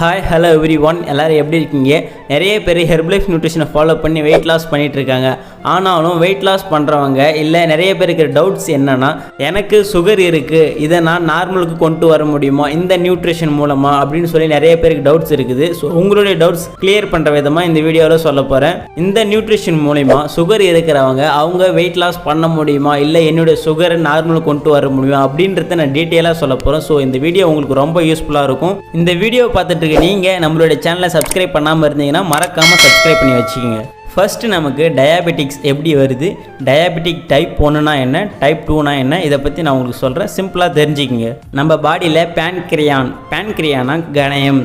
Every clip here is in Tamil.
ஹாய் ஹலோ எவ்ரி ஒன், எல்லோரும் எப்படி இருக்கீங்க? நிறைய பேர் ஹெர்பலைஃப் நியூட்ரிஷனை ஃபாலோ பண்ணி வெயிட் லாஸ் பண்ணிகிட்ருக்காங்க. ஆனாலும் வெயிட் லாஸ் பண்ணுறவங்க இல்லை நிறைய பேருக்கு டவுட்ஸ் என்னென்னா, எனக்கு சுகர் இருக்குது, இதை நான் நார்மலுக்கு கொண்டு வர முடியுமா இந்த நியூட்ரிஷன் மூலமாக அப்படின்னு சொல்லி நிறைய பேருக்கு டவுட்ஸ் இருக்குது. ஸோ உங்களுடைய டவுட்ஸ் கிளியர் பண்ணுற விதமாக இந்த வீடியோவில் சொல்ல போகிறேன். இந்த நியூட்ரிஷன் மூலிமா சுகர் இருக்கிறவங்க அவங்க வெயிட் லாஸ் பண்ண முடியுமா, இல்லை என்னுடைய சுகரை நார்மலுக்கு கொண்டு வர முடியுமா அப்படின்றத நான் டீட்டெயிலாக சொல்ல போகிறேன். ஸோ இந்த வீடியோ உங்களுக்கு ரொம்ப யூஸ்ஃபுல்லாக இருக்கும். இந்த வீடியோ பார்த்துட்டு நீங்கள் நம்மளுடைய சேனலை சப்ஸ்கிரைப் பண்ணாமல் இருந்தீங்கன்னா மறக்காமல் சப்ஸ்கிரைப் பண்ணி வச்சுக்கோங்க. ஃபர்ஸ்ட் நமக்கு டயாபெட்டிக்ஸ் எப்படி வருது, டயாபெட்டிக் டைப் 1னா என்ன, டைப் 2னா என்ன, இதை பற்றி நான் உங்களுக்கு சொல்கிறேன். சிம்பிளாக தெரிஞ்சுக்கிங்க. நம்ம பாடியில் பேன்கிரியானா கணையம்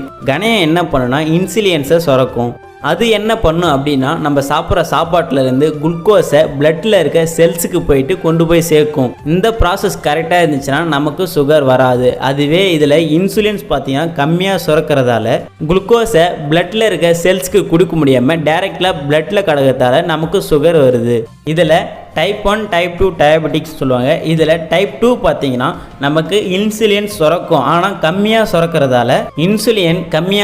என்ன பண்ணுன்னா இன்சுலின்ஸை சுரக்கும். அது என்ன பண்ணும் அப்படின்னா, நம்ம சாப்பிட்ற சாப்பாட்டிலேருந்து குளுக்கோஸை பிளட்டில் இருக்க செல்ஸுக்கு போயிட்டு கொண்டு போய் சேர்க்கும். இந்த ப்ராசஸ் கரெக்டாக இருந்துச்சுன்னா நமக்கு சுகர் வராது. அதுவே இதில் இன்சுலின்ஸ் பார்த்தீங்கன்னா கம்மியாக சுரக்கிறதால குளுக்கோஸை பிளட்டில் இருக்க செல்ஸுக்கு கொடுக்க முடியாமல் டைரெக்டாக பிளட்டில் கடக்கிறதால நமக்கு சுகர் வருது. இதில் டைப் 1 டைப் 2 டயபெட்டிக்ஸ் சொல்லுவாங்க. இதில் டைப் 2 பார்த்தீங்கன்னா நமக்கு இன்சுலின் சுரக்கும், ஆனால் கம்மியாக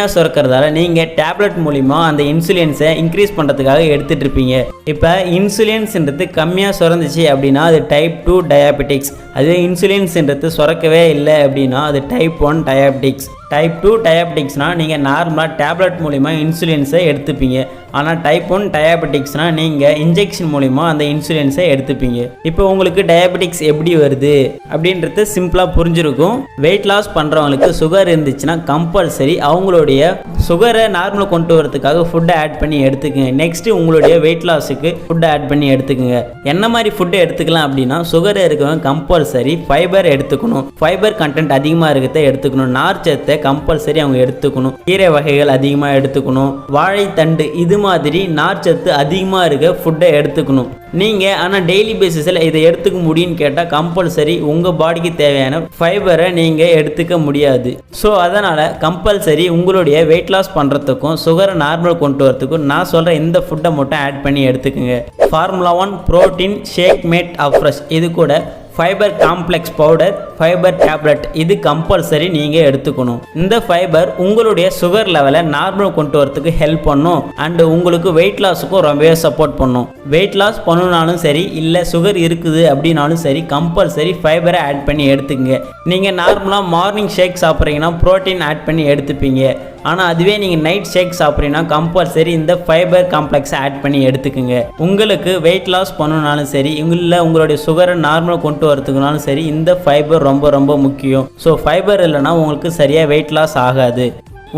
சுரக்கிறதால நீங்கள் டேப்லெட் மூலிமா அந்த இன்சுலின்ஸை இன்க்ரீஸ் பண்ணுறதுக்காக எடுத்துகிட்டு இருப்பீங்க. இப்போ இன்சுலின்ஸ்ன்றது கம்மியாக சுரந்துச்சு அப்படின்னா அது டைப் 2 டயாபெட்டிக்ஸ். அதே இன்சுலின்ஸ்ன்றது சுரக்கவே இல்லை அப்படின்னா அது டைப் 1 டயாபெட்டிக்ஸ். டைப் 2 டயாபெட்டிக்ஸ்னால் நீங்கள் நார்மலாக டேப்லெட் மூலிமா இன்சுலின்ஸை எடுத்துப்பீங்க. ஆனால் டைப் 1 டயாபெட்டிக்ஸ்னால் நீங்கள் இன்ஜெக்ஷன் மூலிமா அந்த இன்சுலின்ஸை எடுத்துப்பீங்க. இப்போ உங்களுக்கு டயாபெட்டிக்ஸ் எப்படி வருது அப்படின்றது சிம்பிளாக புரிஞ்சிருக்கும். வெயிட் லாஸ் பண்ணுறவங்களுக்கு சுகர் இருந்துச்சுன்னா கம்பல்சரி அவங்களுடைய சுகரை நார்மலாக கொண்டு வரதுக்காக ஃபுட்டை ஆட் பண்ணி எடுத்துக்கங்க. நெக்ஸ்ட்டு உங்களுடைய வெயிட் லாஸுக்கு ஃபுட்டை ஆட் பண்ணி எடுத்துக்கோங்க. என்ன மாதிரி ஃபுட்டை எடுத்துக்கலாம் அப்படின்னா, சுகர் இருக்கவங்க கம்பல்சரி ஃபைபர் எடுத்துக்கணும். ஃபைபர் கண்டென்ட் அதிகமாக இருக்கிறத எடுத்துக்கணும். நார்ச்சத்தை கம்பல்சரி அவங்க எடுத்துக்கணும். கீரை வகைகள் அதிகமாக எடுத்துக்கணும். வாழைத்தண்டு இது மாதிரி நார்ச்சத்து அதிகமாக இருக்க ஃபுட்டை எடுத்துக்கணும். நீங்கள் ஆனால் டெய்லி பேசிஸில் இதை எடுத்துக்க முடியும்னு கேட்டால் கம்பல்சரி உங்கள் பாடிக்கு தேவையான ஃபைபரை நீங்கள் எடுத்துக்க முடியாது. ஸோ அதனால் கம்பல்சரி உங்களுடைய வெயிட் லாஸ் பண்ணுறதுக்கும் சுகரை நார்மல் கொண்டு வரதுக்கும் நான் சொல்கிற இந்த ஃபுட்டை மட்டும் ஆட் பண்ணி எடுத்துக்கோங்க. Formula 1 protein shake mate afresh, இது கூட fibre complex powder, fibre tablet, இது கம்பல்சரி நீங்கள் எடுத்துக்கணும். இந்த ஃபைபர் உங்களுடைய சுகர் லெவலை நார்மல் கொண்டு வரதுக்கு ஹெல்ப் பண்ணும் அண்டு உங்களுக்கு வெயிட் லாஸுக்கும் ரொம்பவே சப்போர்ட் பண்ணும். வெயிட் லாஸ் பண்ணணுனாலும் சரி இல்லை சுகர் இருக்குது அப்படின்னாலும் சரி கம்பல்சரி ஃபைபரை ஆட் பண்ணி எடுத்துக்கங்க. நீங்கள் நார்மலாக மார்னிங் ஷேக் சாப்பிட்றீங்கன்னா ப்ரோட்டீன் ஆட் பண்ணி எடுத்துப்பீங்க. ஆனால் அதுவே நீங்கள் நைட் ஷேக் சாப்பிட்றீங்கன்னா கம்பல்சரி இந்த ஃபைபர் காம்ப்ளெக்ஸை ஆட் பண்ணி எடுத்துக்கோங்க. உங்களுக்கு வெயிட் லாஸ் பண்ணணுனாலும் சரி இல்லை உங்களுடைய சுகரை நார்மலாக கொண்டு வரதுக்குனாலும் சரி இந்த ஃபைபர் ரொம்ப ரொம்ப முக்கியம். ஸோ ஃபைபர் இல்லைனா உங்களுக்கு சரியாக வெயிட் லாஸ் ஆகாது.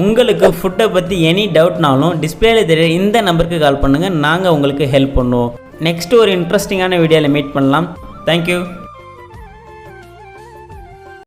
உங்களுக்கு ஃபுட்டை பற்றி எனி டவுட்னாலும் டிஸ்பிளேல தெரிய இந்த நம்பருக்கு கால் பண்ணுங்கள், நாங்கள் உங்களுக்கு ஹெல்ப் பண்ணுவோம். நெக்ஸ்ட் ஒரு இன்ட்ரெஸ்டிங்கான வீடியோவில் மீட் பண்ணலாம். தேங்க்யூ.